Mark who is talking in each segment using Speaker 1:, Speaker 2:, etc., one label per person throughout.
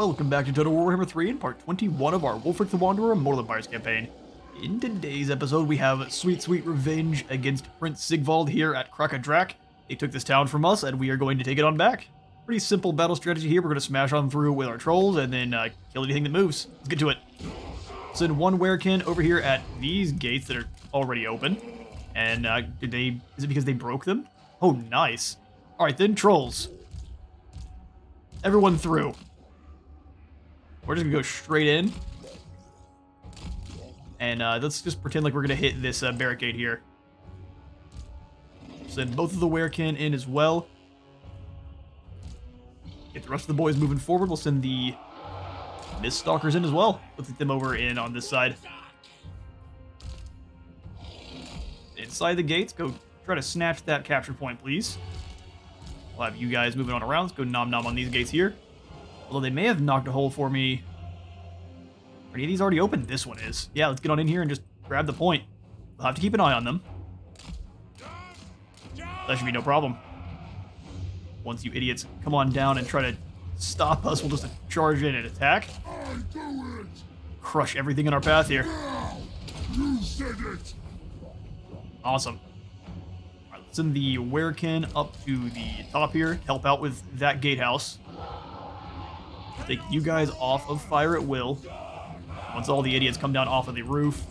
Speaker 1: Welcome back to Total Warhammer 3 in part 21 of our Wulfrik the Wanderer Mortal Empires campaign. In today's episode, we have sweet revenge against Prince Sigvald here at Crocodrak. They took this town from us, and we are going to take it on back. Pretty simple battle strategy here. We're going to smash on through with our trolls, and then kill anything that moves. Let's get to it. Send one werekin over here at these gates that are already open. And is it because they broke them? Oh, nice. Alright then, trolls. Everyone through. We're just gonna go straight in. And let's just pretend like we're gonna hit this barricade here. Send both of the werekin in as well. Get the rest of the boys moving forward. We'll send the Mist Stalkers in as well. Let's get them over in on this side. Inside the gates, go try to snatch that capture point, please. We'll have you guys moving on around. Let's go nom on these gates here. Although they may have knocked a hole for me. Are any of these already open? This one is. Yeah, let's get on in here and just grab the point. We'll have to keep an eye on them. That should be no problem. Once you idiots come on down and try to stop us, we'll just charge in and attack. Crush everything in our path here.
Speaker 2: You said it.
Speaker 1: Awesome. Alright, let's send the werekin up to the top here. Help out with that gatehouse. Take you guys off of fire at will. Once all the idiots come down off of the roof.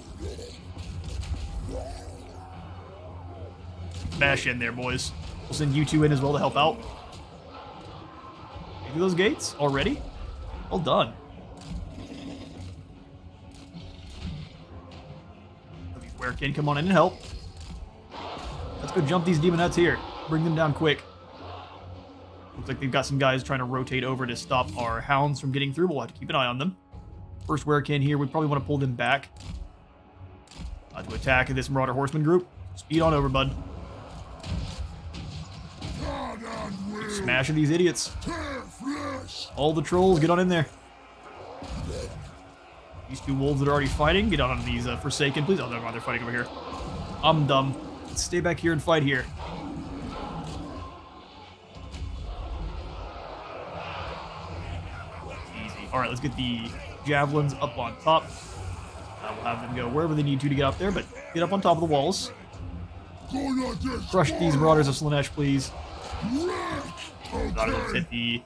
Speaker 1: Bash in there, boys. We'll send you two in as well to help out. Through those gates already? Well done. Werekin, come on in and help. Let's go jump these demonettes here. Bring them down quick. Looks like they've got some guys trying to rotate over to stop our hounds from getting through. We'll have to keep an eye on them. First werekin here, we probably want to pull them back to attack this Marauder Horseman group. Speed on over, bud. Smashing these idiots. All the trolls, get on in there. These two wolves that are already fighting, get on these Forsaken, please. Oh, never mind, they're fighting over here. I'm dumb. Let's stay back here and fight here. Easy. Alright, let's get the javelins up on top. We'll have them go wherever they need to get up there, but get up on top of the walls. Crush these Marauders of Slaanesh, please. Let's hit the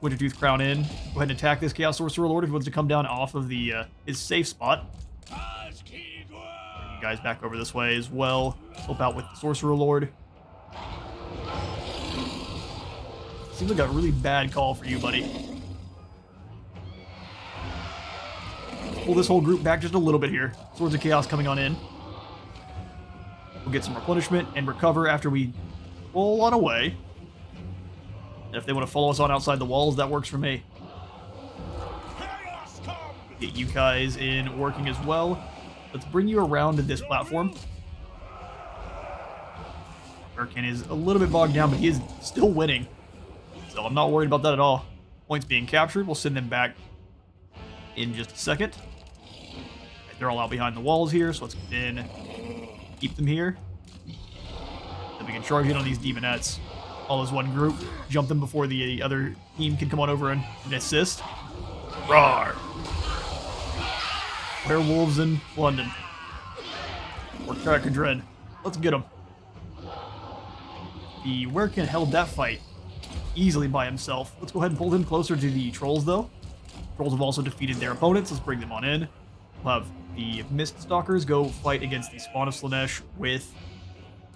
Speaker 1: Wintertooth Crown in. Go ahead and attack this Chaos Sorcerer Lord if he wants to come down off of the his safe spot. Bring you guys back over this way as well. Help out with the Sorcerer Lord. Seems like a really bad call for you, buddy. Pull this whole group back just a little bit here. Swords of Chaos coming on in. We'll get some replenishment and recover after we pull on away. And if they want to follow us on outside the walls, that works for me. Get you guys in working as well. Let's bring you around to this platform. Werekin is a little bit bogged down, but he is still winning. So I'm not worried about that at all. Points being captured. We'll send them back in just a second. They're all out behind the walls here, so let's get in, keep them here. Then we can charge in on these demonettes. All as one group. Jump them before the other team can come on over and assist. Roar! Werewolves in London. Or Crocodrak. Let's get them. The werekin held that fight easily by himself. Let's go ahead and pull him closer to the trolls, though. Trolls have also defeated their opponents. Let's bring them on in. We'll have the Mist Stalkers go fight against the Spawn of Slaanesh with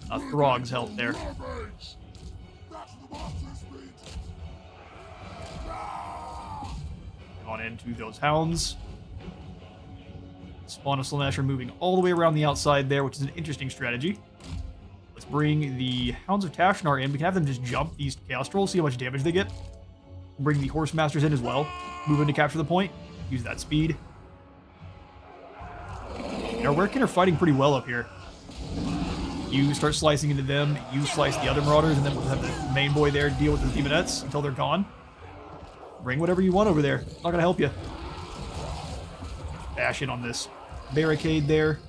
Speaker 1: Throg's help there. On into those hounds. Spawn of Slaanesh are moving all the way around the outside there, which is an interesting strategy. Let's bring the Hounds of Tashnar in. We can have them just jump these Chaos Trolls, see how much damage they get. Bring the Horse Masters in as well. Move in to capture the point. Use that speed. Our werekin are fighting pretty well up here. You start slicing into them, you slice the other Marauders, and then we'll have the main boy there deal with the demonettes until they're gone. Bring whatever you want over there. It's not gonna help you. Bash in on this barricade there.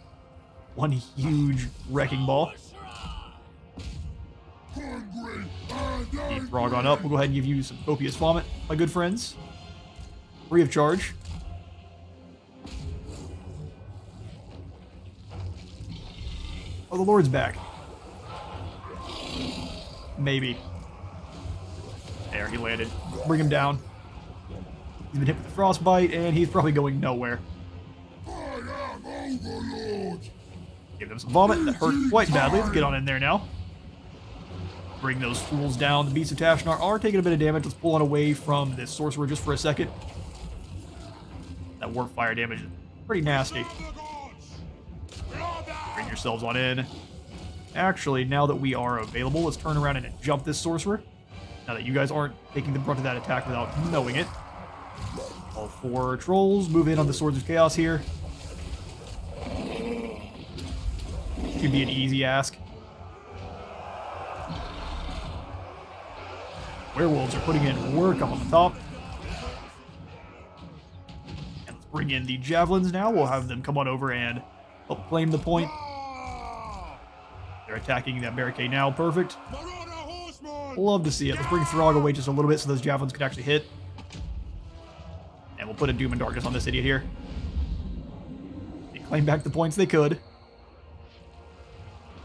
Speaker 1: One huge wrecking ball. Keep Throg on up. We'll go ahead and give you some copious vomit, my good friends. free of charge. Oh, the Lord's back. Maybe. There, he landed. Bring him down. He's been hit with the frostbite, and he's probably going nowhere.
Speaker 2: I am Overlord.
Speaker 1: Give them some vomit. That hurt quite badly. Let's get on in there now. Bring those fools down. The Beasts of Tashnar are taking a bit of damage. Let's pull on away from this sorcerer just for a second. That warp fire damage is pretty nasty. Bring yourselves on in. Actually, now that we are available, let's turn around and jump this sorcerer. Now that you guys aren't taking the brunt of that attack without knowing it. All 4 trolls move in on the Swords of Chaos here. Should be an easy ask. Werewolves are putting in work up on the top. And let's bring in the javelins now. We'll have them come on over and help claim the point. They're attacking that barricade now. Perfect. Love to see it. Let's bring Throg away just a little bit so those javelins can actually hit. And we'll put a Doom and Darkness on this idiot here. They claim back the points they could.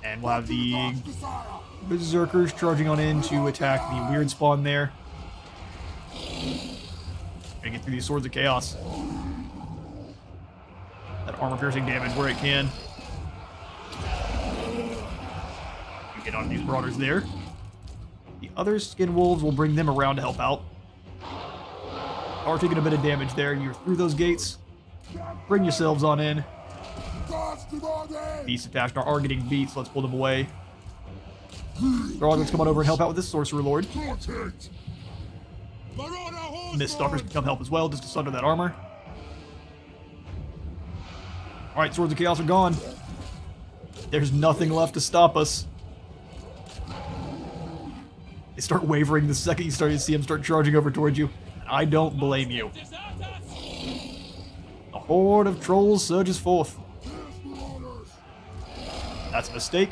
Speaker 1: And we'll have the Berserkers charging on in to attack the weird spawn there. Gonna get through these Swords of Chaos. That armor-piercing damage where it can. You get on these Marauders there. The other Skin Wolves will bring them around to help out. Are taking a bit of damage there. You're through those gates. Bring yourselves on in. Beasts of Tashnar are getting beat, so let's pull them away. Let's come on over and help out with this Sorcerer Lord. Mist Stalkers can come help as well, just to sunder that armor. Alright, Swords of Chaos are gone. There's nothing left to stop us. They start wavering the second you start to see them start charging over towards you. And I don't blame you. A horde of trolls surges forth. That's a mistake.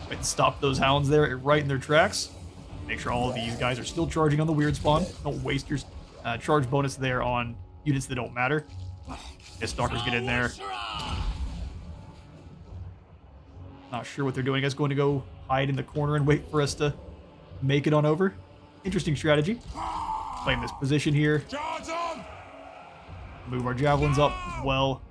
Speaker 1: Wait, and stop those hounds there right in their tracks. Make sure all of these guys are still charging on the weird spawn. Don't waste your charge bonus there on units that don't matter. Mist Stalkers get in there. Not sure what they're doing. I guess going to go hide in the corner and wait for us to make it on over. Interesting strategy. Claim this position here. Move our javelins up as well.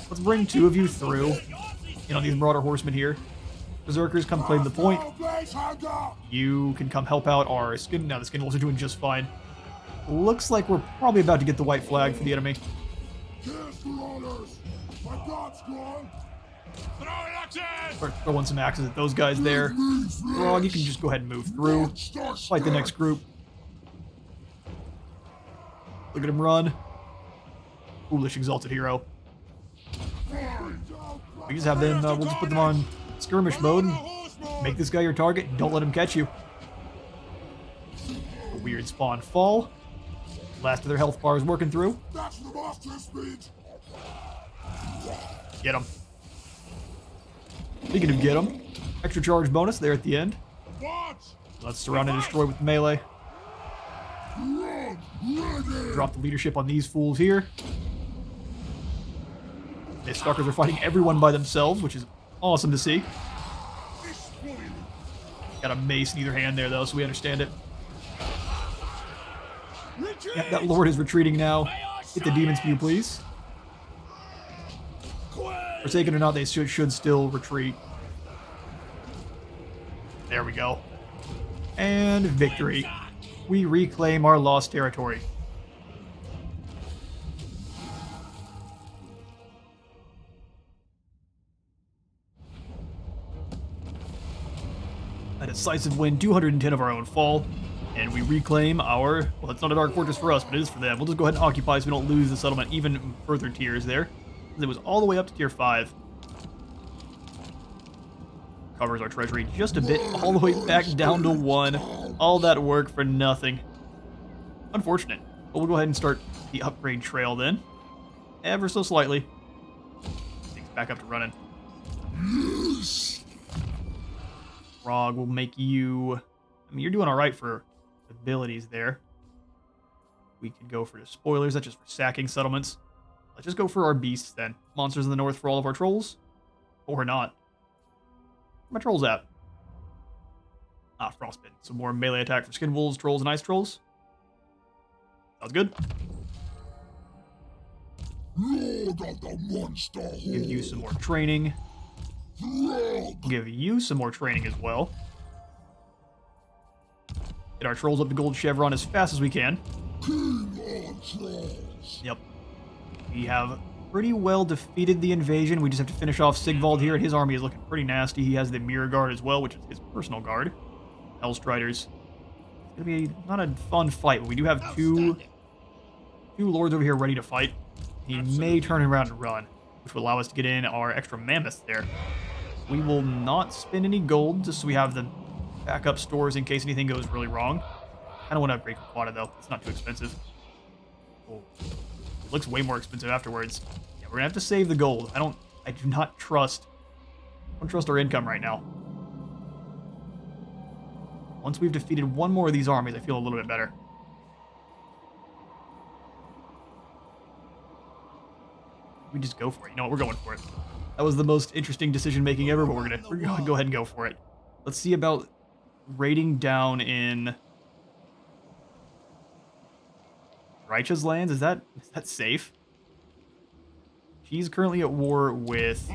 Speaker 1: Let's bring 2 of you through. You know, these Marauder Horsemen here. Berserkers, come claim the point. You can come help out our Skin. Now the Skin Wolves are doing just fine. Looks like we're probably about to get the white flag for the enemy. Start throwing some axes at those guys there. Frog, you can just go ahead and move through. Fight the next group. Look at him run. Foolish Exalted Hero. We just have them, we'll just put them on skirmish mode. Make this guy your target. Don't let him catch you. A weird spawn fall. Last of their health bar is working through. Get him. Speaking of get him, extra charge bonus there at the end. Let's surround and destroy with melee. Drop the leadership on these fools here. The Stalkers are fighting everyone by themselves, which is awesome to see. Got a mace in either hand there, though, so we understand it. Yeah, that Lord is retreating now. Hit the Demon Spew, please. Forsaken or not, they should still retreat. There we go. And victory. We reclaim our lost territory. A decisive win, 210 of our own fall. And we reclaim our... Well, it's not a Dark Fortress for us, but it is for them. We'll just go ahead and occupy so we don't lose the settlement even further tiers there. It was all the way up to tier 5. Covers our treasury just a bit, all the way back down to 1. All that work for nothing. Unfortunate. But we'll go ahead and start the upgrade trail then. Ever so slightly. Things back up to running. Frog will make you... I mean, you're doing alright for abilities there. We could go for the spoilers. That's just for sacking settlements. Let's just go for our beasts then. Monsters in the north for all of our trolls. Or not. Where my trolls at? Ah, Frostbitten. So more melee attack for skin wolves, trolls, and ice trolls. Sounds good.
Speaker 2: Lord of the monster
Speaker 1: Give you some more training.
Speaker 2: Lord.
Speaker 1: Give you some more training as well. Get our trolls up to gold chevron as fast as we can.
Speaker 2: King on trolls.
Speaker 1: Yep. We have pretty well defeated the invasion. We just have to finish off Sigvald here, and his army is looking pretty nasty. He has the Mirror Guard as well, which is his personal guard. Hellstriders. It's going to be not a fun fight, but we do have two lords over here ready to fight. He may turn around and run, which will allow us to get in our extra mammoths there. We will not spend any gold, just so we have the backup stores in case anything goes really wrong. I don't want to upgrade Quada though. It's not too expensive. Oh. It looks way more expensive afterwards. Yeah, we're gonna have to save the gold. I do not trust. I don't trust our income right now. Once we've defeated one more of these armies, I feel a little bit better. We just go for it. You know what? We're going for it. That was the most interesting decision making ever, but we're gonna go ahead and go for it. Let's see about raiding down in Reicha's lands. Is that safe? She's currently at war with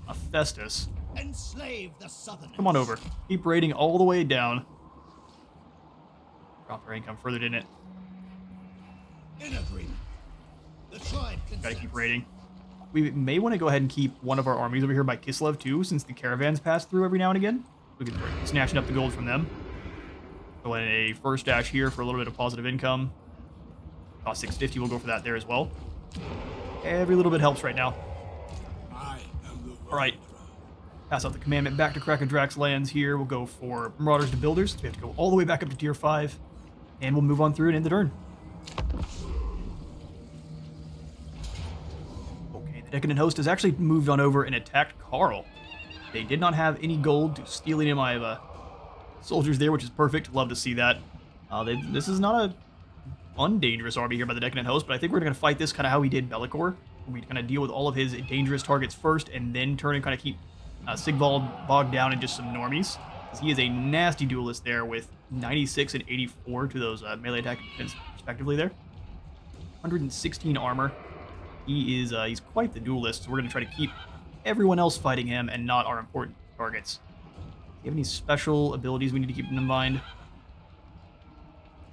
Speaker 1: Hephaestus.
Speaker 3: Enslave the Southerners.
Speaker 1: Come on over. Keep raiding all the way down. Dropped our income further, didn't it?
Speaker 3: In agreement. The tribe
Speaker 1: Gotta
Speaker 3: consents.
Speaker 1: keep raiding. We may want to go ahead and keep one of our armies over here by Kislev too, since the caravans pass through every now and again. We can start snatching up the gold from them. Go in a first dash here for a little bit of positive income. Cost 650, we'll go for that there as well. Every little bit helps right now. Alright. Pass out the commandment back to Crocodrak's lands here. We'll go for Marauders to Builders. So we have to go all the way back up to tier 5. And we'll move on through and end the turn. Okay, the Decadent Host has actually moved on over and attacked Karl. They did not have any gold to steal any of my soldiers there, which is perfect. Love to see that. This is not a undangerous army here by the Decadent Host, but I think we're going to fight this kind of how we did Bellicor. We kind of deal with all of his dangerous targets first, and then turn and kind of keep Sigvald bogged down in just some normies. Because he is a nasty duelist there with 96 and 84 to those melee attack and defense respectively there. 116 armor. He's quite the duelist, so we're going to try to keep everyone else fighting him and not our important targets. Do you have any special abilities we need to keep in mind?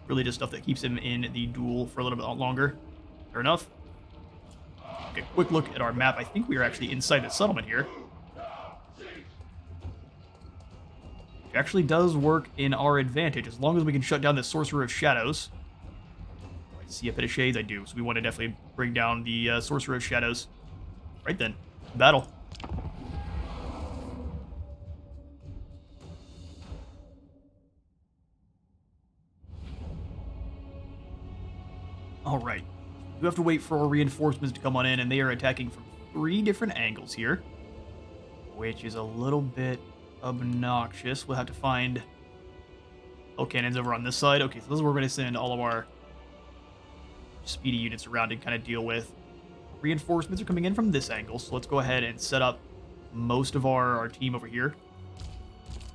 Speaker 1: Really just stuff that keeps him in the duel for a little bit longer. Fair enough. Okay, quick look at our map. I think we are actually inside the settlement here. Which actually does work in our advantage, as long as we can shut down the Sorcerer of Shadows. I see a Pit of Shades, I do. So we want to definitely bring down the Sorcerer of Shadows. Right then, battle. Alright. We have to wait for our reinforcements to come on in, and they are attacking from 3 different angles here. Which is a little bit obnoxious. We'll have to find cannons over on this side. Okay, so this is where we're going to send all of our speedy units around and kind of deal with. Reinforcements are coming in from this angle, so let's go ahead and set up most of our team over here.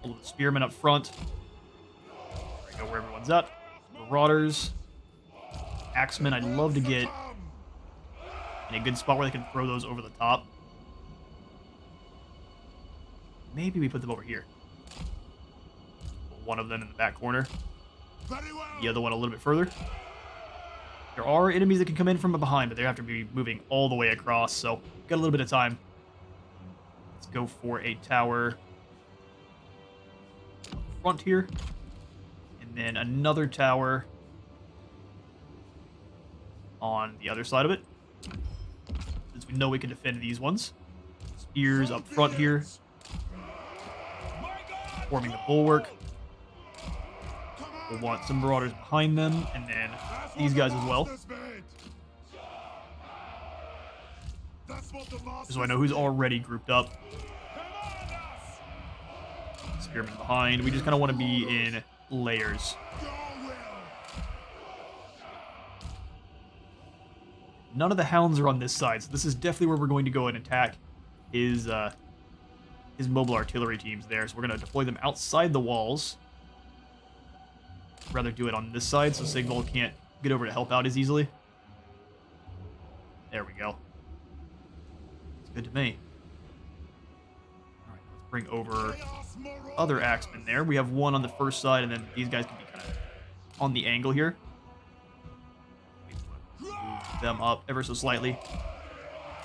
Speaker 1: All of the spearmen up front. There we go, where everyone's at. Marauders. Axemen, I'd love to get in a good spot where they can throw those over the top. Maybe we put them over here. One of them in the back corner. The other one a little bit further. There are enemies that can come in from behind, but they have to be moving all the way across, so got a little bit of time. Let's go for a tower up front here. And then another tower on the other side of it, since we know we can defend these ones. Spears up front here, forming the bulwark. We'll want some marauders behind them, and then these guys as well. So I know who's already grouped up. Spearmen behind. We just kind of want to be in layers. None of the hounds are on this side, so this is definitely where we're going to go and attack his mobile artillery teams there. So we're going to deploy them outside the walls. I'd rather do it on this side so Sigvald can't get over to help out as easily. There we go. It's good to me. Alright, let's bring over other axemen there. We have one on the first side, and then these guys can be kind of on the angle here. Move them up ever so slightly.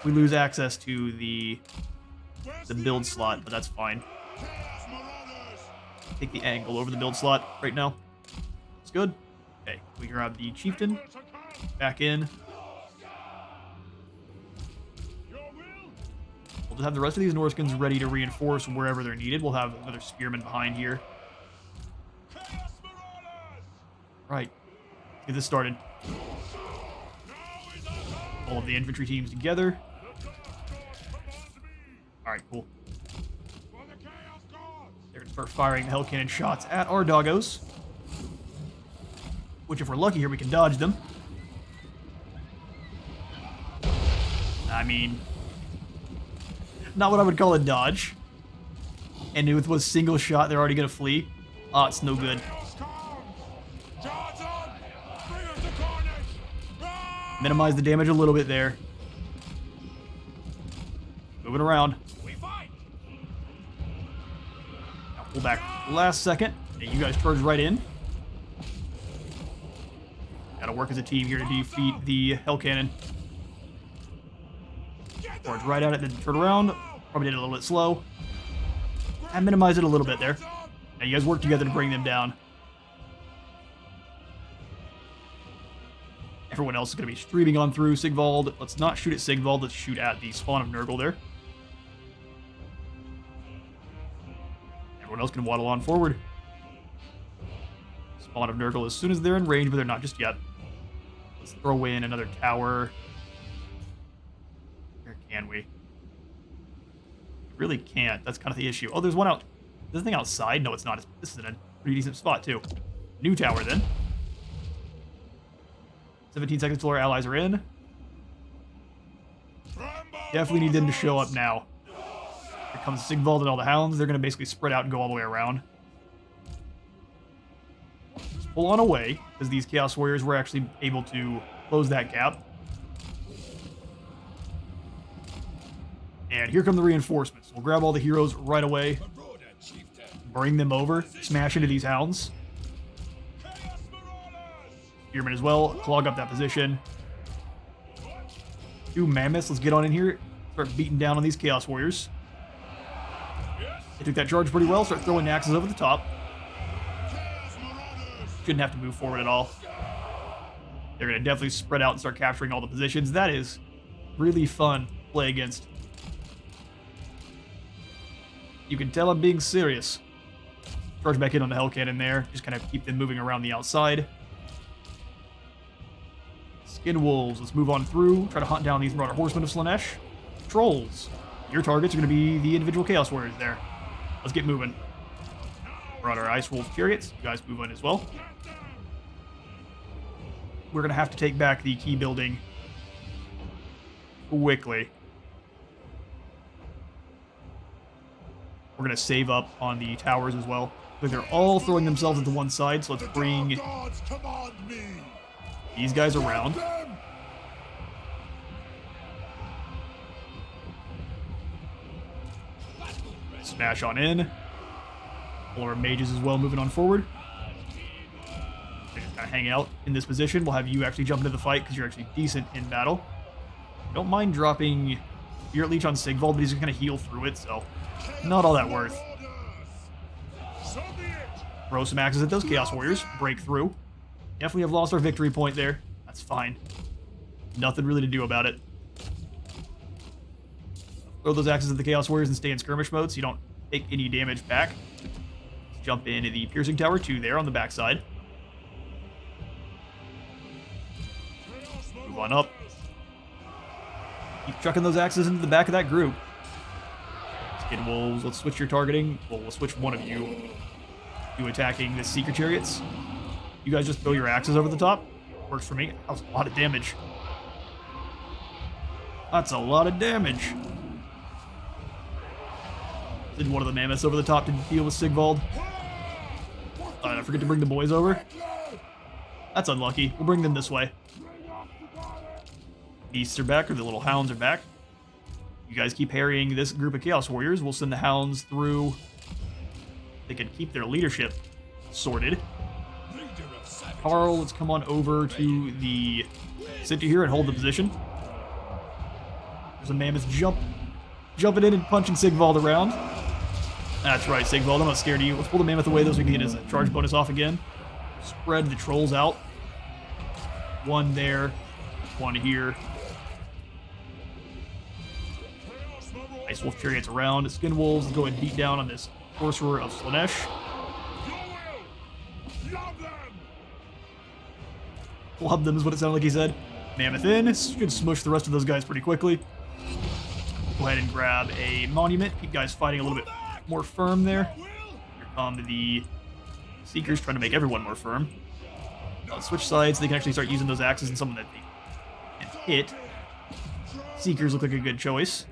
Speaker 1: We lose access to the build slot, but that's fine. Take the angle over the build slot right now. It's good. Okay, we grab the chieftain. Back in. We'll just have the rest of these Norskins ready to reinforce wherever they're needed. We'll have another spearman behind here. Right. Let's get this started. All of the infantry teams together. Alright, cool. They're going to start firing the hell cannon shots at our doggos. Which, if we're lucky here, we can dodge them. I mean, not what I would call a dodge. And with a single shot, they're already going to flee. Ah, it's no good. Minimize the damage a little bit there. Moving around. Now pull back last second. And you guys charge right in. Gotta work as a team here to defeat the hell cannon. Charge right at it, then turn around. Probably did it a little bit slow. And minimize it a little bit there. Now you guys work together to bring them down. Everyone else is going to be streaming on through Sigvald. Let's not shoot at Sigvald. Let's shoot at the spawn of Nurgle there. Everyone else can waddle on forward. Spawn of Nurgle as soon as they're in range, but they're not just yet. Let's throw in another tower. Where can we? We really can't. That's kind of the issue. Oh, there's one out. There's a thing outside. No, it's not. This is in a pretty decent spot, too. New tower, then. 17 seconds till our allies are in. Definitely need them to show up now. Here comes Sigvald and all the hounds. They're going to basically spread out and go all the way around. Just pull on away, because these Chaos Warriors were actually able to close that gap. And here come the reinforcements. We'll grab all the heroes right away. Bring them over. Smash into these hounds. Spearmen as well. Clog up that position. 2 mammoths. Let's get on in here. Start beating down on these Chaos Warriors. They took that charge pretty well. Start throwing axes over the top. Shouldn't have to move forward at all. They're going to definitely spread out and start capturing all the positions. That is really fun to play against. You can tell I'm being serious. Charge back in on the hell cannon there. Just kind of keep them moving around the outside. Skin wolves. Let's move on through. Try to hunt down these Marauder Horsemen of Slaanesh. Trolls. Your targets are going to be the individual Chaos Warriors there. Let's get moving. Marauder Ice Wolf Chariots. You guys move on as well. We're going to have to take back the key building quickly. We're going to save up on the towers as well. But they're all throwing themselves into one side, so let's bring these guys around. Smash on in. All our mages as well moving on forward. They just kind of hang out in this position. We'll have you actually jump into the fight because you're actually decent in battle. Don't mind dropping Spirit Leech on Sigvald, but he's going to heal through it, so not all that worth. Throw some axes at those Chaos Warriors. Break through. Definitely have lost our victory point there. That's fine. Nothing really to do about it. Throw those axes at the Chaos Warriors and stay in skirmish mode so you don't take any damage back. Let's jump into the Piercing Tower 2 there on the backside. Move on up. Keep chucking those axes into the back of that group. Skid Wolves, let's switch your targeting. Well, we'll switch one of you. You attacking the Seeker Chariots. You guys just throw your axes over the top. Works for me. That was a lot of damage. That's a lot of damage. Did one of the mammoths over the top to deal with Sigvald. I forget to bring the boys over. That's unlucky. We'll bring them this way. Beasts are back, or the little hounds are back. You guys keep harrying this group of Chaos Warriors. We'll send the hounds through. They can keep their leadership sorted. Carl, let's come on over to the center here and hold the position. There's a mammoth jumping in and punching Sigvald around. That's right, Sigvald, I'm not scared of you. Let's pull the mammoth away, those we can get his charge bonus off again. Spread the trolls out. One there, one here. Ice Wolf Chariots around. Skin Wolves go and beat down on this Sorcerer of Slaanesh. Love them is what it sounded like he said. Mammoth in. Should smush the rest of those guys pretty quickly. Go ahead and grab a monument. Keep guys fighting a little bit more firm there. Here come the Seekers trying to make everyone more firm. Switch sides. They can actually start using those axes and someone that they can hit. Seekers look like a good choice.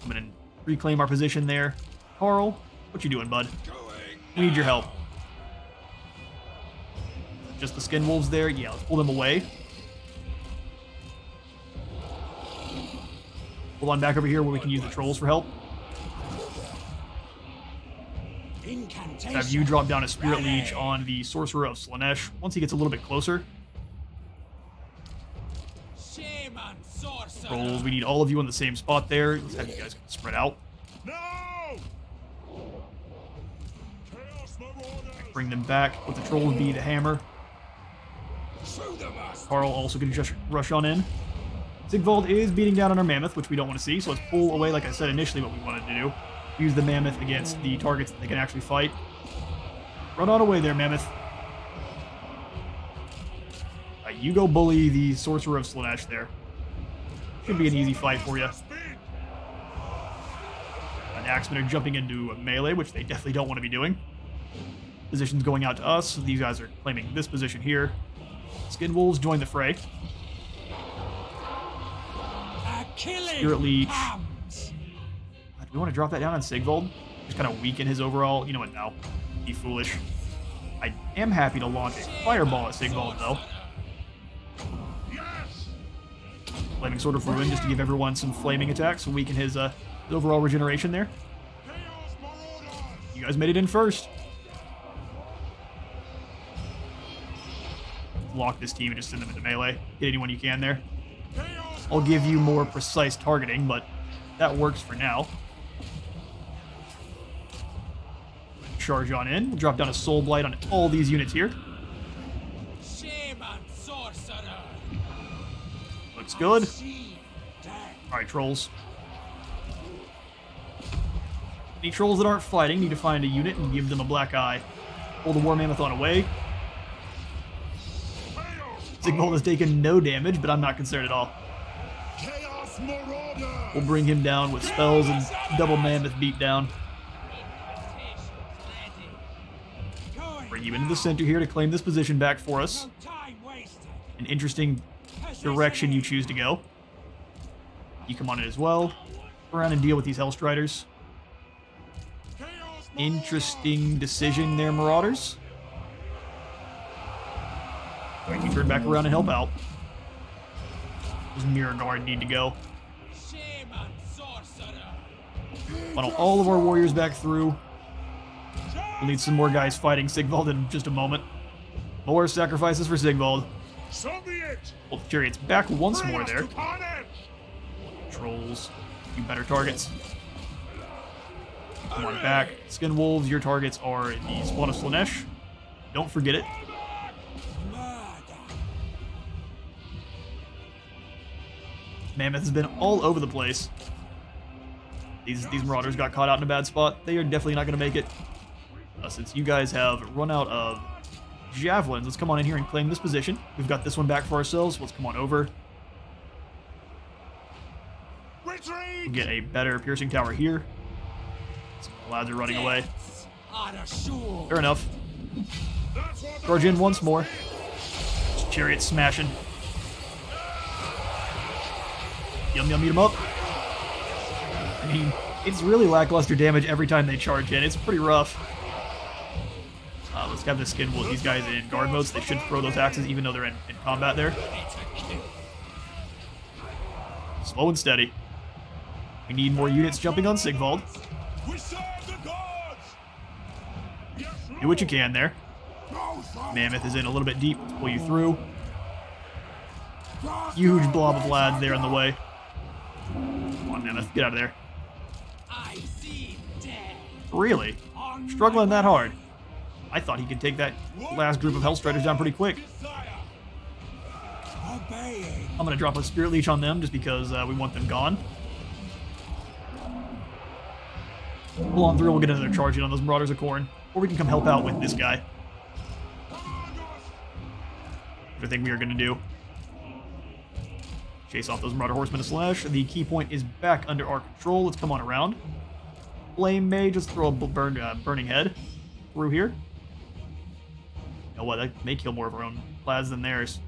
Speaker 1: I'm going to reclaim our position there. Carl, what you doing, bud? We need your help. Just the Skin Wolves there? Yeah, let's pull them away. Hold on back over here where we can use the trolls for help. Have you drop down a Spirit Leech on the Sorcerer of Slaanesh once he gets a little bit closer. Trolls, we need all of you in the same spot there. Let's have you guys spread out. Bring them back. Let the trolls be the hammer. Carl also can just rush on in. Sigvald is beating down on our mammoth, which we don't want to see, so let's pull away, like I said initially, what we wanted to do. Use the mammoth against the targets that they can actually fight. Run on away there, mammoth. You go bully the Sorcerer of Slaanesh there. Should be an easy fight for you. An Axemen are jumping into a melee, which they definitely don't want to be doing. Positions going out to us. These guys are claiming this position here. Skin Wolves join the fray. Spirit Leech. Do we want to drop that down on Sigvald? Just kind of weaken his overall. You know what? No. Be foolish. I am happy to launch a fireball at Sigvald, though. Flaming Sword of Ruin just to give everyone some flaming attacks to weaken his overall regeneration there. You guys made it in first. Lock this team and just send them into melee. Hit anyone you can there. I'll give you more precise targeting, but that works for now. Charge on in. We'll drop down a Soul Blight on all these units here. Looks good. Alright, trolls. Any trolls that aren't fighting need to find a unit and give them a black eye. Pull the War Mammothon away. Sigvald has taken no damage, but I'm not concerned at all. We'll bring him down with spells and double mammoth beatdown. Bring you into the center here to claim this position back for us. An interesting direction you choose to go. You come on in as well. Go around and deal with these Hellstriders. Interesting decision there, Marauders. Alright, you turn back around and help out. Does Mirror Guard need to go? Funnel all of our warriors back through. We'll need some more guys fighting Sigvald in just a moment. More sacrifices for Sigvald. Well, the Chariots back once more there. Trolls, you better targets. Come on back. Skin Wolves, your targets are the Spawn of Slaanesh. Don't forget it. Mammoth has been all over the place. These Marauders got caught out in a bad spot. They are definitely not going to make it. Since you guys have run out of javelins, let's come on in here and claim this position. We've got this one back for ourselves. Let's come on over. We'll get a better piercing tower here. Some lads are running away. Fair enough. Charge in once more. Chariot smashing. Yum yum, eat him up. I mean, it's really lackluster damage every time they charge in. It's pretty rough. Let's have this skin these guys in guard mode, so they should throw those axes even though they're in combat there. Slow and steady. We need more units jumping on Sigvald. Do what you can there. Mammoth is in a little bit deep to pull you through. Huge blob of lads there in the way. Come on, Mammoth, get out of there. Really? Struggling that hard? I thought he could take that last group of Hellstriders down pretty quick. I'm going to drop a Spirit Leech on them just because we want them gone. Pull on through, we'll get another charge in on those Marauders of Khorne. Or we can come help out with this guy. I think we are going to do. Chase off those Marauder Horsemen to slash. The key point is back under our control. Let's come on around. Flame Mage, just throw a burning head through here. You know what? That may kill more of our own lads than theirs.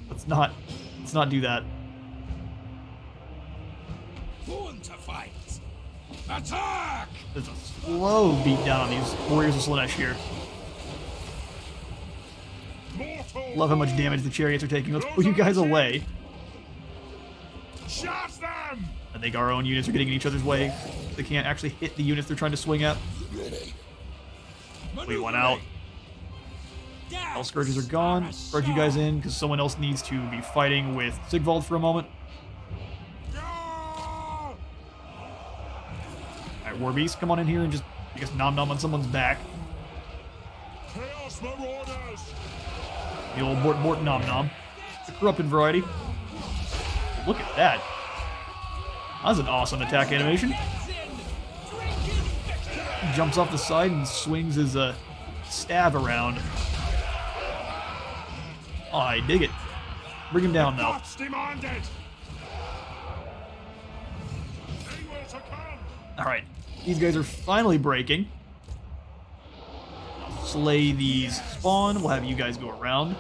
Speaker 1: Let's not do that.
Speaker 3: Born to fight. Attack!
Speaker 1: There's a slow beat down on these Warriors of Slaanesh here. Love how much damage the chariots are taking. Let's pull you guys away. I think our own units are getting in each other's way. They can't actually hit the units they're trying to swing at. We went out. All Scourges are gone. Charge you guys in because someone else needs to be fighting with Sigvald for a moment. Alright, Warbeast, come on in here and just, I guess, nom-nom on someone's back. The old Mort nom-nom. The corrupted variety. Look at that. That's an awesome attack animation. He jumps off the side and swings his staff around. Oh, I dig it. Bring him down now. Alright, these guys are finally breaking. Slay these spawn. We'll have you guys go around.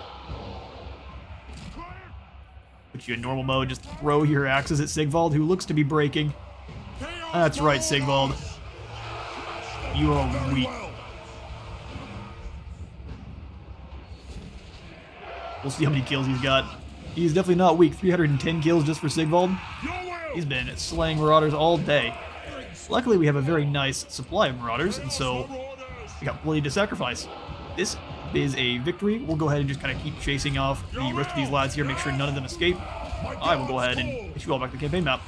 Speaker 1: Put you in normal mode. Just throw your axes at Sigvald, who looks to be breaking. That's right, Sigvald. You are weak. We'll see how many kills he's got. He's definitely not weak. 310 kills just for Sigvald. He's been slaying Marauders all day. Luckily, we have a very nice supply of Marauders, and so we got plenty to sacrifice. This is a victory. We'll go ahead and just kind of keep chasing off the rest of these lads here, make sure none of them escape. I will go ahead and get you all back to the campaign map.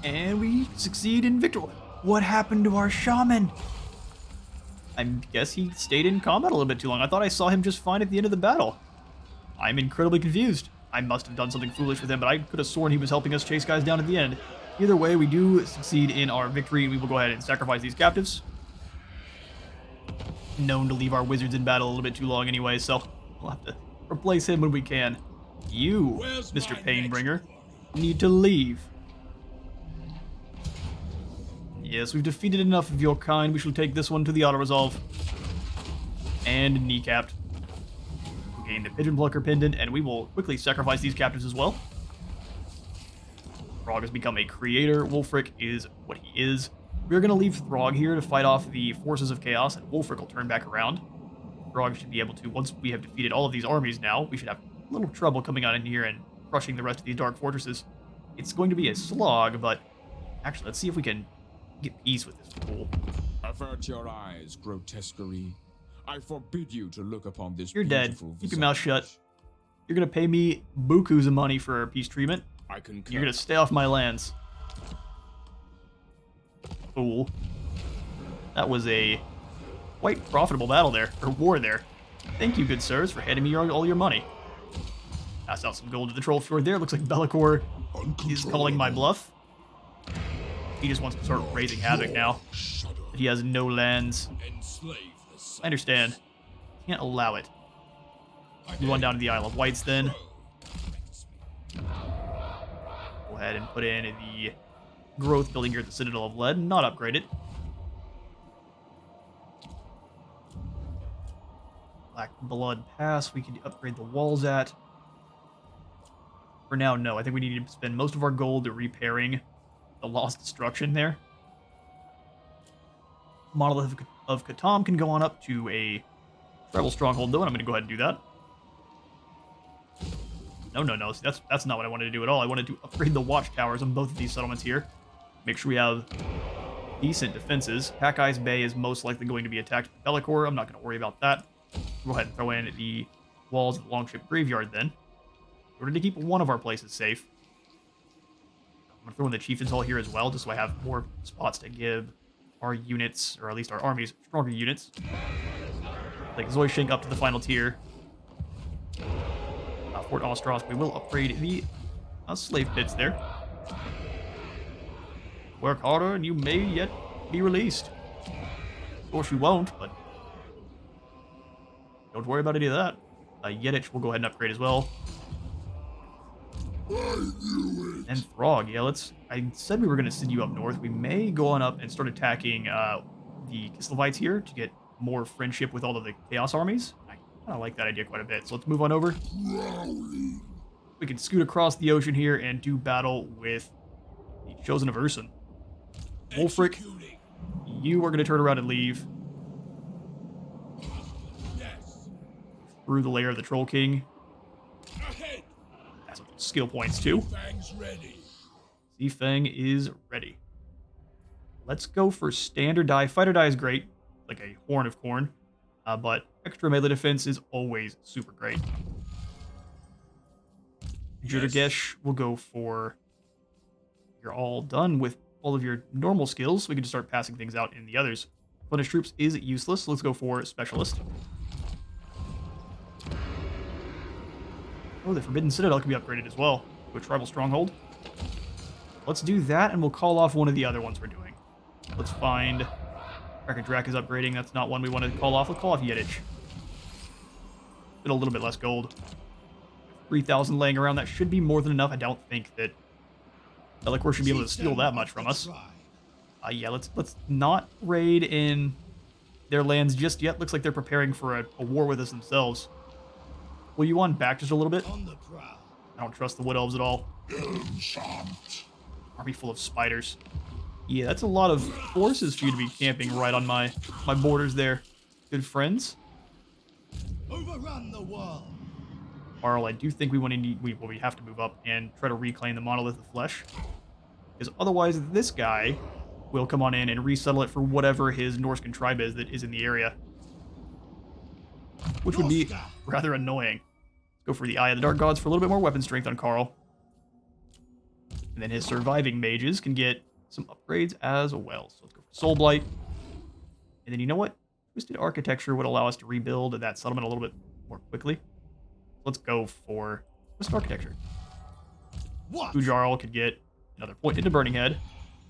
Speaker 1: And we succeed in victory. What happened to our shaman? I guess he stayed in combat a little bit too long. I thought I saw him just fine at the end of the battle. I'm incredibly confused. I must have done something foolish with him, but I could have sworn he was helping us chase guys down at the end. Either way, we do succeed in our victory. We will go ahead and sacrifice these captives. Known to leave our wizards in battle a little bit too long anyway, so we'll have to replace him when we can. You, Mr. Painbringer, need to leave. Yes, we've defeated enough of your kind. We shall take this one to the auto-resolve. And kneecapped. We'll gain the Pigeon Plucker Pendant, and we will quickly sacrifice these captives as well. Throg has become a creator. Wulfrik is what he is. We're going to leave Throg here to fight off the forces of chaos, and Wulfrik will turn back around. Throg should be able to, once we have defeated all of these armies now, we should have a little trouble coming out in here and crushing the rest of these dark fortresses. It's going to be a slog, but actually, let's see if we can get peace with this fool.
Speaker 4: Avert your eyes, grotesquerie. I forbid you to look upon this.
Speaker 1: You're dead. Keep your mouth shut. You're going to pay me bukus of money for peace treatment.
Speaker 4: I concur.
Speaker 1: You're going to stay off my lands. Fool. That was a quite profitable battle there, or war there. Thank you, good sirs, for handing me all your money. Pass out some gold to the troll fjord there. Looks like Be'lakor is calling my bluff. He just wants to start raising havoc now. He has no lands. I understand. Can't allow it. Move on down to the Isle of Wights then. Go ahead and put in the growth building here at the Citadel of Lead, not upgraded. Black Blood Pass, we could upgrade the walls at. For now, no. I think we need to spend most of our gold repairing the Lost Destruction there. Monolith of Catan can go on up to a Tribal Stronghold, though, and I'm going to go ahead and do that. No. See, that's not what I wanted to do at all. I wanted to upgrade the watchtowers on both of these settlements here. Make sure we have decent defenses. Pack Ice Bay is most likely going to be attacked by Bellicor. I'm not going to worry about that. Go ahead and throw in the walls of the Longship Graveyard then, in order to keep one of our places safe. I'm going to throw in the Chieftain's Hall here as well, just so I have more spots to give our units, or at least our armies, stronger units. Like Zoishank up to the final tier. Fort Ostros, we will upgrade the slave pits there. Work harder and you may yet be released. Of course you won't, but don't worry about any of that. Yedich will go ahead and upgrade as well. And Throg, yeah, I said we were going to send you up north. We may go on up and start attacking the Kislevites here to get more friendship with all of the Chaos armies. I like that idea quite a bit. So let's move on over. We can scoot across the ocean here and do battle with the Chosen of Ursun. Wulfrik, you are going to turn around and leave.
Speaker 3: Yes.
Speaker 1: Through the lair of the Troll King.
Speaker 3: Ahead.
Speaker 1: Has skill points too.
Speaker 3: Fang's ready.
Speaker 1: Zfang is ready. Let's go for standard die. Fighter die is great, like a horn of corn, but extra melee defense is always super great. Jurdagesh will go for... You're all done with all of your normal skills. We can just start passing things out in the others. Replenish troops is useless, so let's go for Specialist. Oh, the Forbidden Citadel can be upgraded as well to a Tribal Stronghold. Let's do that, and we'll call off one of the other ones we're doing. Let's find... Crocodrak is upgrading. That's not one we want to call off. Let's call off Yedich. Get a little bit less gold. 3,000 laying around. That should be more than enough. I don't think that Bellicor should be able to steal that much from us. Yeah, let's not raid in their lands just yet. Looks like they're preparing for a war with us themselves. Will you on back just a little bit? I don't trust the Wood Elves at all. Army full of spiders. Yeah, that's a lot of forces for you to be camping right on my borders there. Good friends.
Speaker 3: Overrun the world.
Speaker 1: Carl, I do think we have to move up and try to reclaim the Monolith of Flesh. Because otherwise, this guy will come on in and resettle it for whatever his Norscan tribe is that is in the area. Which would be rather annoying. Let's go for the Eye of the Dark Gods for a little bit more weapon strength on Carl. And then his surviving mages can get some upgrades as well. So let's go for Soul Blight. And then you know what? Twisted Architecture would allow us to rebuild that settlement a little bit more quickly. Let's go for Twisted Architecture. Ujarl could get another point into Burning Head,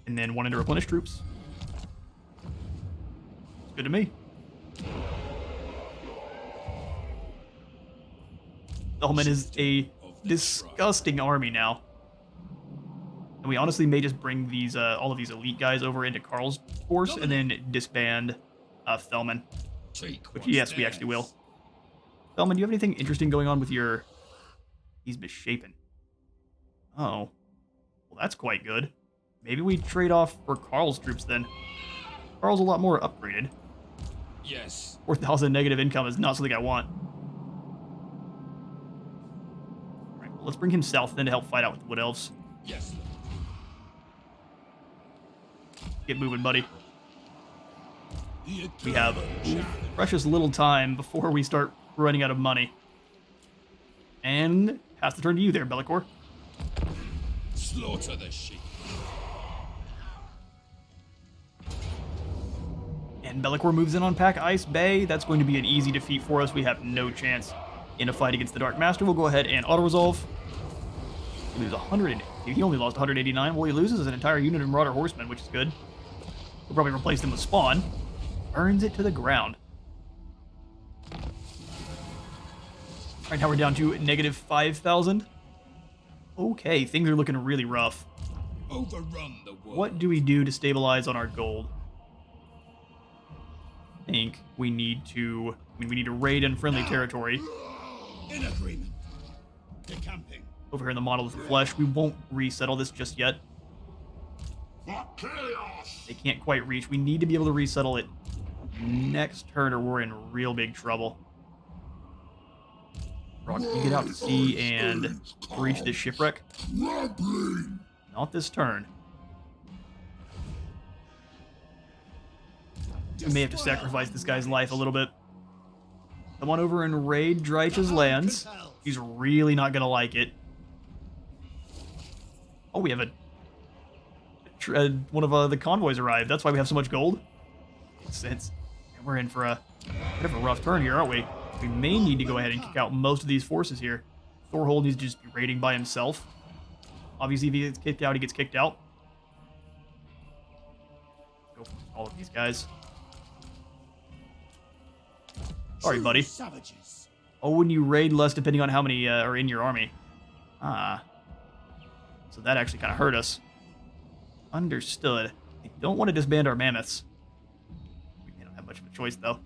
Speaker 1: and then one into Replenish Troops. It's good to me. Thelman is a disgusting army now. And we honestly may just bring these all of these elite guys over into Carl's force and then disband Thelman. Which, yes, we actually will. Thelman, do you have anything interesting going on with your... He's misshapen. Oh. Well, that's quite good. Maybe we trade off for Carl's troops then. Carl's a lot more upgraded.
Speaker 3: Yes.
Speaker 1: 4,000 negative income is not something I want. Alright, well, let's bring him south then to help fight out with the Wood Elves.
Speaker 3: Yes.
Speaker 1: Get moving, buddy. We have precious little time before we start running out of money. And pass the turn to you there, Bellicor.
Speaker 3: Slaughter the sheep.
Speaker 1: And Bellicor moves in on Pack Ice Bay. That's going to be an easy defeat for us. We have no chance in a fight against the Dark Master. We'll go ahead and auto-resolve. We lose 100. He only lost 189. Well, he loses an entire unit of Marauder Horsemen, which is good. We'll probably replace them with Spawn. Burns it to the ground. Alright, now we're down to negative 5,000. Okay, things are looking really rough.
Speaker 3: Overrun the world.
Speaker 1: What do we do to stabilize on our gold? I think we need to... we need to raid in friendly territory.
Speaker 3: In agreement. Decamping.
Speaker 1: Over here in the Monolith of Flesh. We won't resettle this just yet.
Speaker 2: For chaos!
Speaker 1: They can't quite reach. We need to be able to resettle it next turn or we're in real big trouble. Rock, you get out to sea and reach this shipwreck.
Speaker 2: Trampling!
Speaker 1: Not this turn. We may have to sacrifice this guy's life a little bit. Come on over and raid Drycha's lands. He's really not going to like it. Oh, we have one of the convoys arrived. That's why we have so much gold. Makes sense. And we're in for a bit of a rough turn here, aren't we? We may need to go ahead and kick out most of these forces here. Thorhold needs to just be raiding by himself. Obviously, if he gets kicked out, he gets kicked out. Go for all of these guys. Sorry, buddy.
Speaker 3: Savages.
Speaker 1: Oh, when you raid less depending on how many are in your army. Ah. So that actually kind of hurt us. Understood. I don't want to disband our mammoths. We don't have much of a choice, though.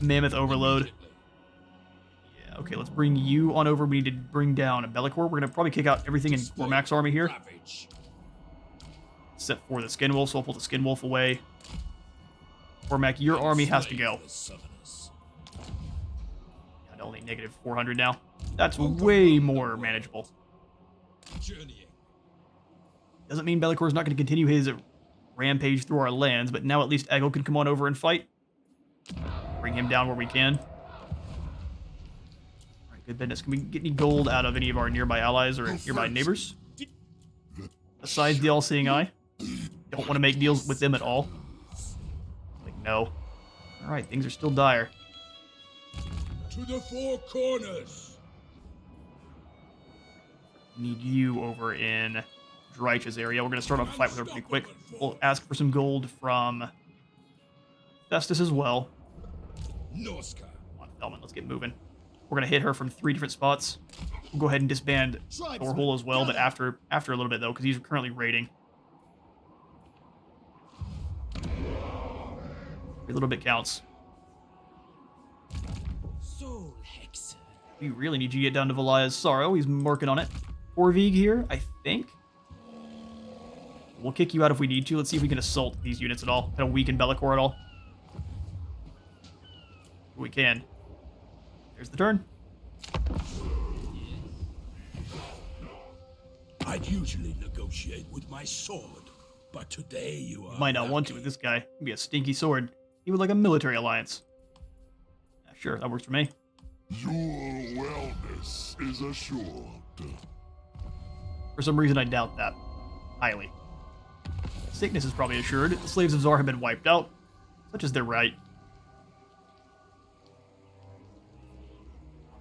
Speaker 1: Mammoth overload. Yeah, okay, let's bring you on over. We need to bring down a Bellicor. We're going to probably kick out everything in Cormac's army here.
Speaker 3: Ravage.
Speaker 1: Except for the Skinwolf, so I'll pull the Skinwolf away. Cormac, your army has to go. And only negative 400 now. That's way more manageable.
Speaker 3: Journeying.
Speaker 1: Doesn't mean Bellicor's not going to continue his rampage through our lands, but now at least Eggle can come on over and fight. Bring him down where we can. Alright, good business. Can we get any gold out of any of our nearby allies or nearby neighbors? Besides the All-Seeing Eye? Don't want to make deals with them at all. Like, no. Alright, things are still dire.
Speaker 3: To the four corners.
Speaker 1: Need you over in Drycha's area. We're going to start off a fight with her pretty quick. We'll ask for some gold from Festus as well.
Speaker 3: Norska.
Speaker 1: Come on, Felman, let's get moving. We're going to hit her from 3 different spots. We'll go ahead and disband Thorhol as well, but after a little bit, though, because he's currently raiding. Every little bit counts.
Speaker 3: Soul Hexer.
Speaker 1: We really need you to get down to Valaya's Sorrow. He's working on it. Orvig here, I think. We'll kick you out if we need to. Let's see if we can assault these units at all. Kind of weaken Bellicor at all. We can. There's the turn.
Speaker 3: I'd usually negotiate with my sword, but today you are.
Speaker 1: Might not want to with this guy. It'd be a stinky sword. He would like a military alliance. Yeah, sure, that works for me.
Speaker 2: Your wellness is assured.
Speaker 1: For some reason, I doubt that. Highly. Sickness is probably assured. The slaves of Zar have been wiped out. Such is their right.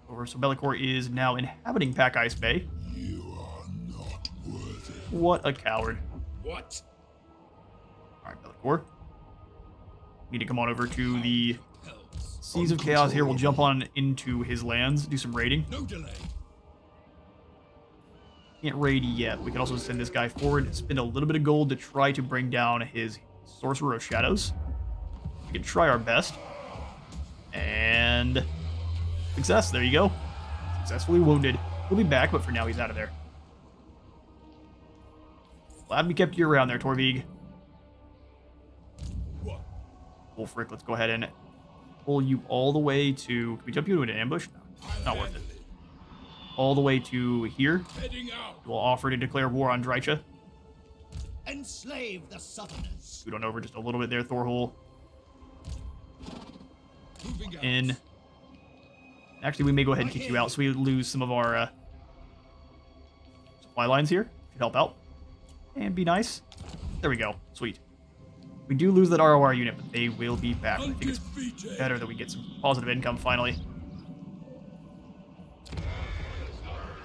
Speaker 1: Over, so Bellicor is now inhabiting Pack Ice Bay.
Speaker 2: You are not worthy.
Speaker 1: What a coward.
Speaker 3: What?
Speaker 1: Alright, Bellicor. Need to come on over to the Seas of Chaos here. We'll jump on into his lands, do some raiding.
Speaker 3: No delay.
Speaker 1: Can't raid yet. We can also send this guy forward, spend a little bit of gold to try to bring down his Sorcerer of Shadows. We can try our best. And success, there you go. Successfully wounded. He'll be back, but for now he's out of there. Glad we kept you around there, Torvig.
Speaker 3: What?
Speaker 1: Wulfrik, let's go ahead and pull you all the way to... Can we jump you into an ambush? No, not worth it. All the way to here.
Speaker 3: Heading out.
Speaker 1: We'll offer to declare war on Drycha.
Speaker 3: Enslave the Southerners.
Speaker 1: Scoot on over just a little bit there, Thorhol.
Speaker 3: Moving out.
Speaker 1: In. Actually, we may go ahead and kick you out so we lose some of our supply lines here. Should help out. And be nice. There we go. Sweet. We do lose that ROR unit, but they will be back. I think it's better that we get some positive income finally.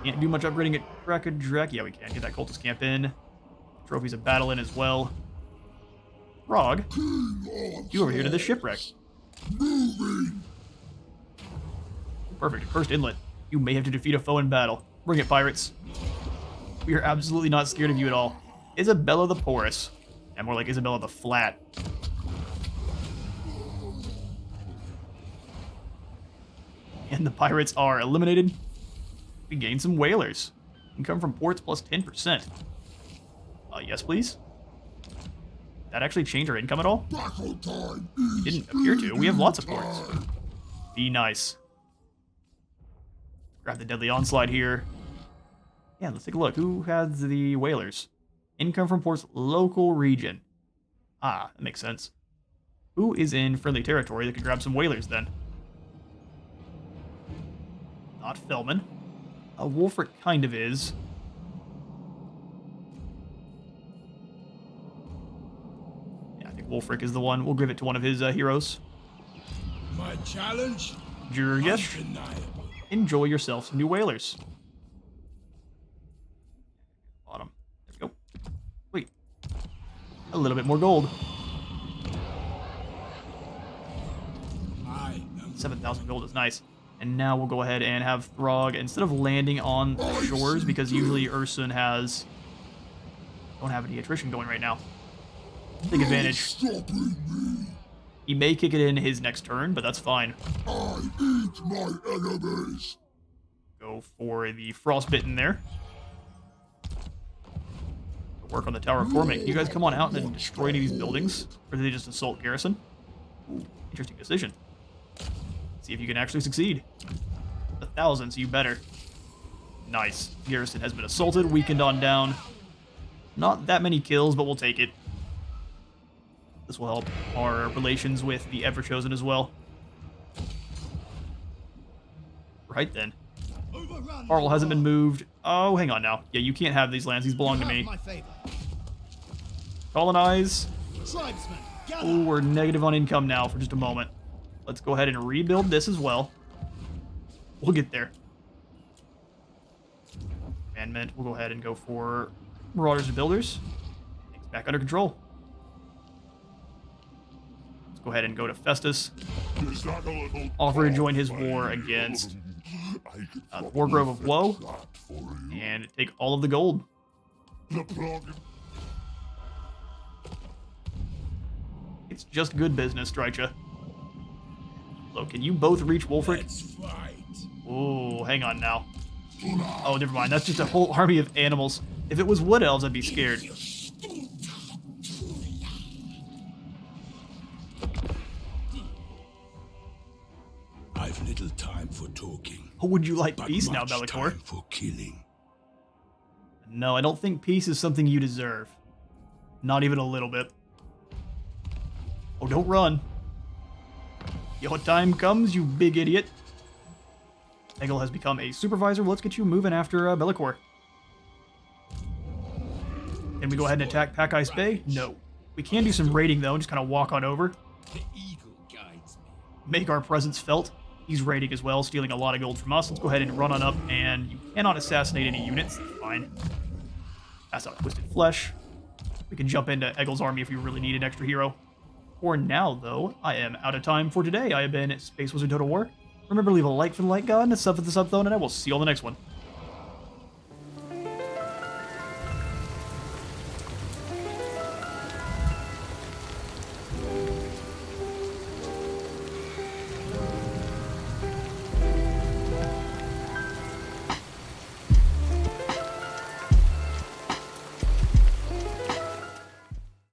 Speaker 1: Can't do much upgrading at Crocodrak. Yeah, we can. Get that cultist camp in. Trophies of battle in as well. Frog, you over here to the shipwreck.
Speaker 2: Moving.
Speaker 1: Perfect. First inlet. You may have to defeat a foe in battle. Bring it, pirates. We are absolutely not scared of you at all. Isabella the Porous. And more like Isabella the Flat. And the pirates are eliminated. We gain some whalers. Income from ports plus 10%. Yes, please. Did that actually change our income at all?
Speaker 2: Battle time
Speaker 1: Didn't appear to. We have lots of ports. Be nice. Grab the Deadly Onslaught here. Yeah, let's take a look. Who has the whalers? Income from ports local region. Ah, that makes sense. Who is in friendly territory that could grab some whalers then? Not Fellman. Wulfrik kind of is. Yeah, I think Wulfrik is the one. We'll give it to one of his heroes.
Speaker 3: My challenge?
Speaker 1: Juryesh,
Speaker 3: Undeniable.
Speaker 1: enjoy yourself some new whalers. Bottom. There we go. Wait. A little bit more gold.
Speaker 3: I am
Speaker 1: 7,000 gold is nice. And now we'll go ahead and have Throg, instead of landing on the shores, because usually Ursun has... don't have any attrition going right now. Big advantage.
Speaker 2: stopping me.
Speaker 1: He may kick it in his next turn, but that's fine.
Speaker 2: I eat my enemies.
Speaker 1: Go for the Frostbitten there. Work on the Tower of Cormac. You guys come on out and destroy any of these buildings? Or do they just assault Garrison? Ooh, interesting decision. See if you can actually succeed. 1,000, so you better. Nice. Garrison has been assaulted, weakened on down. Not that many kills, but we'll take it. This will help our relations with the Everchosen as well. Right then. Arl hasn't been moved. Oh, hang on now. Yeah, you can't have these lands. These belong to me. Colonize. Oh, we're negative on income now for just a moment. Let's go ahead and rebuild this as well. We'll get there. Commandment. We'll go ahead and go for Marauders and Builders. Things back under control. Let's go ahead and go to Festus.
Speaker 2: Is that a little
Speaker 1: Offer to join his war against the Wargrove of Woe. And take all of the gold.
Speaker 2: the plug?
Speaker 1: It's just good business, Drycha. So, can you both reach Wulfrik?
Speaker 3: Let's fight.
Speaker 1: Oh, hang on now. Oh, never mind. That's just a whole army of animals. If it was Wood Elves, I'd be scared.
Speaker 3: I've little time for talking,
Speaker 1: Oh, would you like
Speaker 3: but
Speaker 1: peace now,
Speaker 3: much
Speaker 1: Be'lakor?
Speaker 3: time for killing.
Speaker 1: No, I don't think peace is something you deserve. Not even a little bit. Oh, don't run. Your time comes, you big idiot. Egil has become a supervisor. Let's get you moving after Be'lakor. Can we go ahead and attack Pack Ice Bay? No. We can do some raiding, though, and just kind of walk on over.
Speaker 3: The eagle guides me.
Speaker 1: Make our presence felt. He's raiding as well, stealing a lot of gold from us. Let's go ahead and run on up, and you cannot assassinate any units. That's fine. Pass out Twisted Flesh. We can jump into Egil's army if we really need an extra hero. For now, though, I am out of time for today. I have been Space Wizard Total War. Remember to leave a like for the like god and a sub for the sub phone, and I will see you on the next one.